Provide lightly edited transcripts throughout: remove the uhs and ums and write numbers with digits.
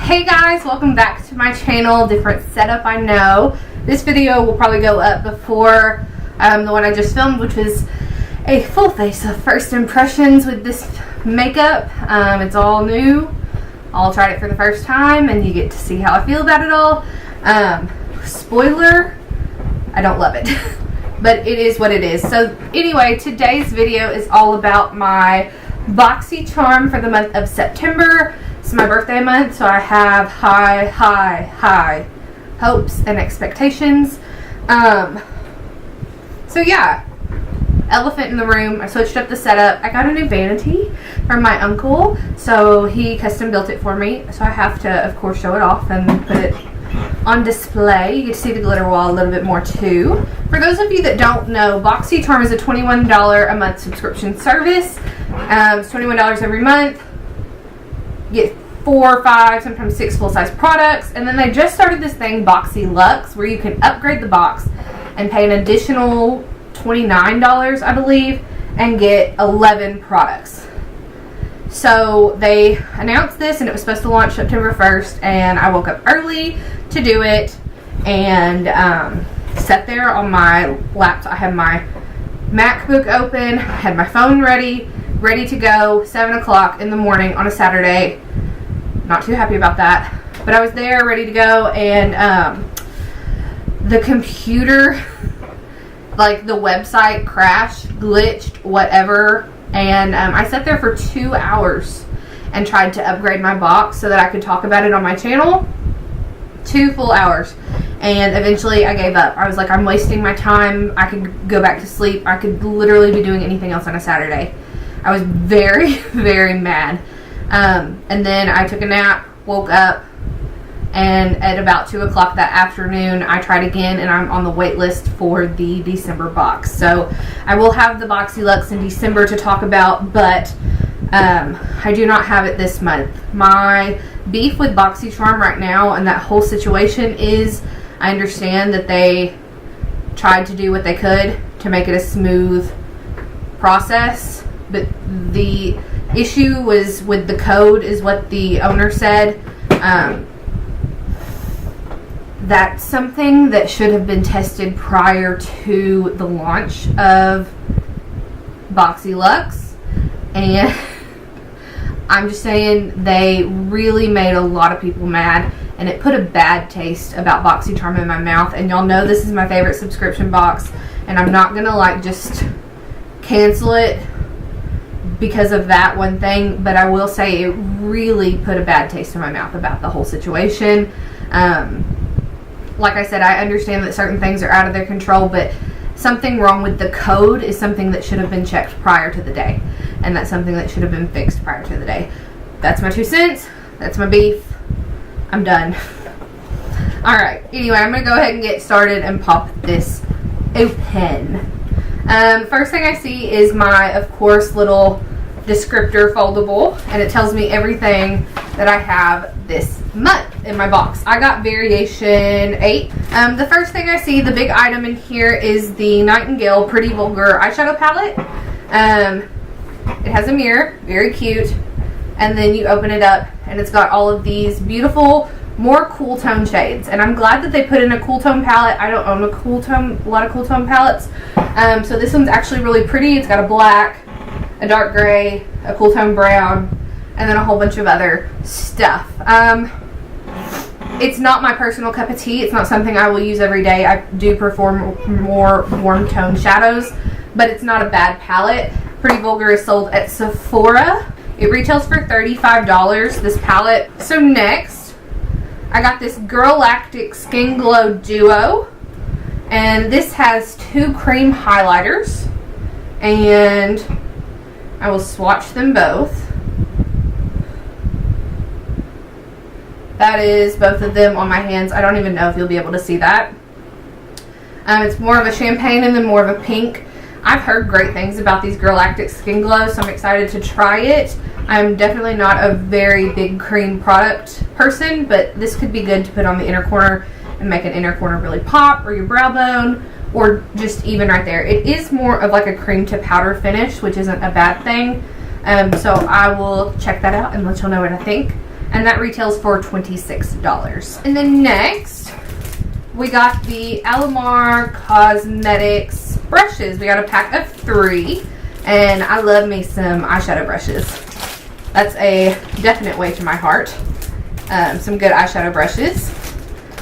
Hey guys, welcome back to my channel. Different setup, I know. This video will probably go up before the one I just filmed, which was a full face of first impressions with this makeup. It's all new. All tried it for the first time and you get to see how I feel about it all. Spoiler, I don't love it. But it is what it is. So anyway, today's video is all about my Boxycharm for the month of September. It's my birthday month, so I have high hopes and expectations. So yeah, elephant in the room. I switched up the setup. I got a new vanity from my uncle, so he custom built it for me. So I have to, of course, show it off and put it on display. You get to see the glitter wall a little bit more too. For those of you that don't know, Boxycharm is a $21 a month subscription service. It's $21 every month. You get 4, 5, sometimes 6 full-size products, and then they just started this thing, Boxyluxe, where you can upgrade the box and pay an additional $29, I believe, and get 11 products. So they announced this, and it was supposed to launch September 1st, and I woke up early to do it, and sat there on my laptop. I had my MacBook open, I had my phone ready to go, 7 o'clock in the morning on a Saturday. Not too happy about that, but I was there ready to go, and the computer, like the website crashed, glitched, whatever, and I sat there for 2 hours and tried to upgrade my box so that I could talk about it on my channel. 2 full hours, and eventually I gave up. I was like, I'm wasting my time. I could go back to sleep. I could literally be doing anything else on a Saturday. I was very, very mad. And then I took a nap, woke up, and at about 2 o'clock that afternoon, I tried again, and I'm on the wait list for the December box. So I will have the Boxyluxe in December to talk about, but I do not have it this month. My beef with Boxycharm right now and that whole situation is, I understand that they tried to do what they could to make it a smooth process, but the issue was with the code, is what the owner said. That's something that should have been tested prior to the launch of Boxyluxe, and I'm just saying they really made a lot of people mad, and it put a bad taste about Boxycharm in my mouth. And y'all know this is my favorite subscription box, and I'm not gonna like just cancel it because of that one thing, but I will say it really put a bad taste in my mouth about the whole situation. Like I said, I understand that certain things are out of their control, but something wrong with the code is something that should have been checked prior to the day, and that's something that should have been fixed prior to the day. That's my 2 cents. That's my beef. I'm done. Alright, anyway, I'm going to go ahead and get started and pop this open. First thing I see is my, of course, little descriptor foldable, and it tells me everything that I have this month in my box. I got variation 8. The first thing I see, the big item in here, is the Nightingale Pretty Vulgar eyeshadow palette. It has a mirror, very cute, and then you open it up and it's got all of these beautiful, more cool tone shades, and I'm glad that they put in a cool tone palette. I don't own a lot of cool tone palettes, so this one's actually really pretty. It's got a black, a dark gray, a cool tone brown, and then a whole bunch of other stuff. It's not my personal cup of tea. It's not something I will use every day. I do prefer more warm tone shadows, but it's not a bad palette. Pretty Vulgar is sold at Sephora. It retails for $35, this palette. So next, I got this Girlactic Skin Glow Duo, and this has 2 cream highlighters, and I will swatch them both. That is both of them on my hands. I don't even know if you'll be able to see that. It's more of a champagne and then more of a pink. I've heard great things about these Girlactic Skin Glow, so I'm excited to try it. I'm definitely not a very big cream product person, but this could be good to put on the inner corner and make an inner corner really pop, or your brow bone, or just even right there. It is more of like a cream to powder finish, which isn't a bad thing. So I will check that out and let y'all know what I think. and that retails for $26. And then next, we got the Alamar Cosmetics brushes. We got a pack of 3, and I love me some eyeshadow brushes. That's a definite way to my heart. Some good eyeshadow brushes.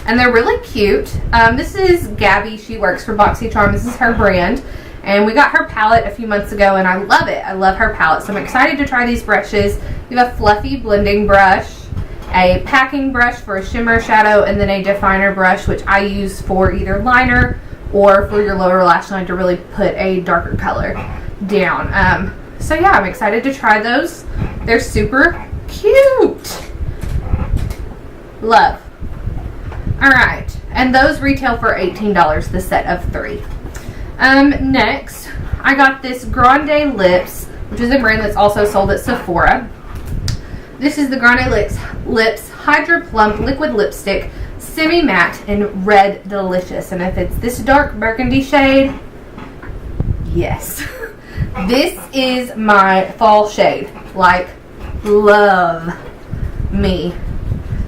And they're really cute. This is Gabby. She works for Boxycharm. This is her brand. And we got her palette a few months ago, and I love it. I love her palette. So I'm excited to try these brushes. We have a fluffy blending brush, a packing brush for a shimmer shadow, and then a definer brush, which I use for either liner or for your lower lash line to really put a darker color down. So yeah, I'm excited to try those. They're super cute. Love. Alright, and those retail for $18, the set of 3. Next, I got this Grande Lips, which is a brand that's also sold at Sephora. This is the Grande Lips Hydra Plump Liquid Lipstick, Semi-Matte in Red Delicious. And if it's this dark burgundy shade, yes. This is my fall shade. Like, love me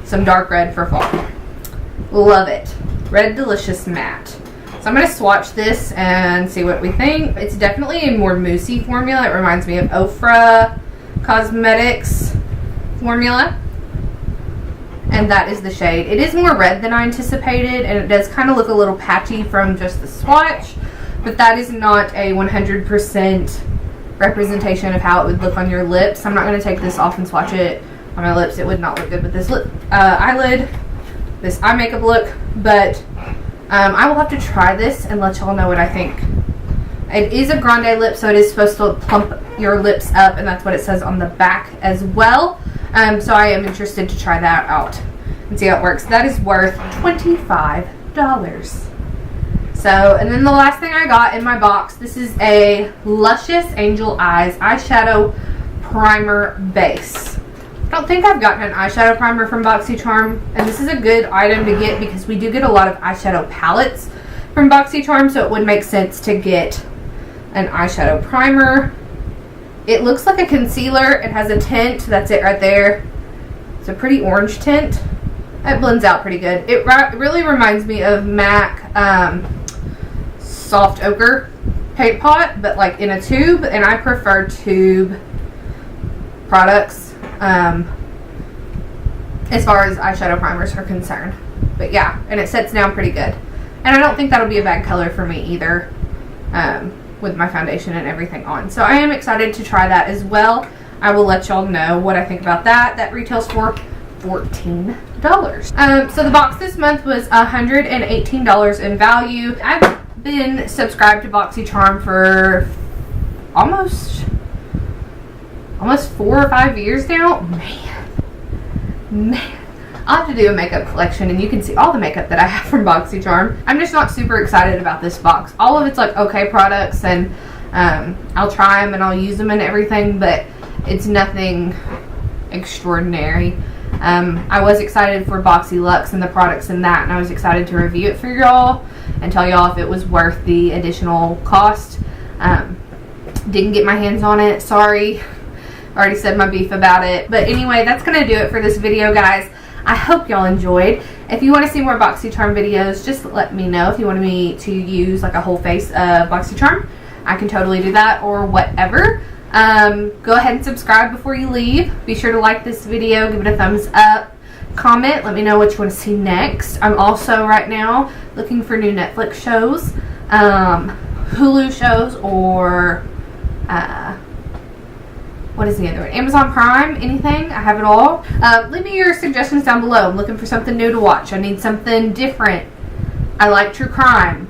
some dark red for fall. Love it. Red Delicious Matte. So I'm going to swatch this and see what we think. It's definitely a more moussey formula. It reminds me of Ofra Cosmetics formula. And that is the shade. It is more red than I anticipated, and it does kind of look a little patchy from just the swatch. But that is not a 100% representation of how it would look on your lips. I'm not going to take this off and swatch it on my lips. It would not look good with this eyelid, this eye makeup look, but I will have to try this and let y'all know what I think. It is a grande lip, so it is supposed to plump your lips up, and that's what it says on the back as well. So I am interested to try that out and see how it works. That is worth $25. So, and then the last thing I got in my box, this is a Luscious Angel Eyes eyeshadow primer base. I don't think I've gotten an eyeshadow primer from Boxycharm, and this is a good item to get because we do get a lot of eyeshadow palettes from Boxycharm, so it would make sense to get an eyeshadow primer. It looks like a concealer. It has a tint. That's it right there. It's a pretty orange tint. It blends out pretty good. It really reminds me of MAC Soft Ochre paint pot, but like in a tube, and I prefer tube products as far as eyeshadow primers are concerned. But yeah, and it sets down pretty good, and I don't think that'll be a bad color for me either, with my foundation and everything on. So I am excited to try that as well. I will let y'all know what I think about that. That retails for $14. So the box this month was $118 in value. I've been subscribed to Boxycharm for almost 4 or 5 years now. Man, I'll have to do a makeup collection, and you can see all the makeup that I have from Boxycharm. I'm just not super excited about this box. All of it's like okay products, and I'll try them and I'll use them and everything, but it's nothing extraordinary. I was excited for Boxy Luxe and the products in that, and I was excited to review it for y'all and tell y'all if it was worth the additional cost. Didn't get my hands on it, sorry. Already said my beef about it. But anyway, that's going to do it for this video, guys. I hope y'all enjoyed. If you want to see more Boxycharm videos, just let me know. If you want me to use like a whole face of Boxycharm, I can totally do that, or whatever. Go ahead and subscribe before you leave. Be sure to like this video, give it a thumbs up, comment, let me know what you want to see next. I'm also right now looking for new Netflix shows, Hulu shows, or what is the other one? Amazon Prime, anything. I have it all. Leave me your suggestions down below. I'm looking for something new to watch. I need something different. I like true crime,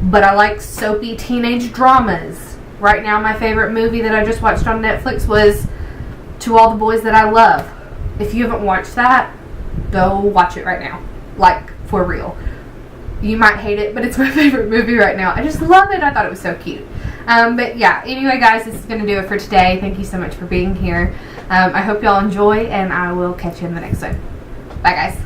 but I like soapy teenage dramas. Right now, my favorite movie that I just watched on Netflix was To All the Boys That I Love. If you haven't watched that, go watch it right now. Like, for real. You might hate it, but it's my favorite movie right now. I just love it. I thought it was so cute. But yeah, anyway, guys, this is going to do it for today. Thank you so much for being here. I hope y'all enjoy, and I will catch you in the next one. Bye, guys.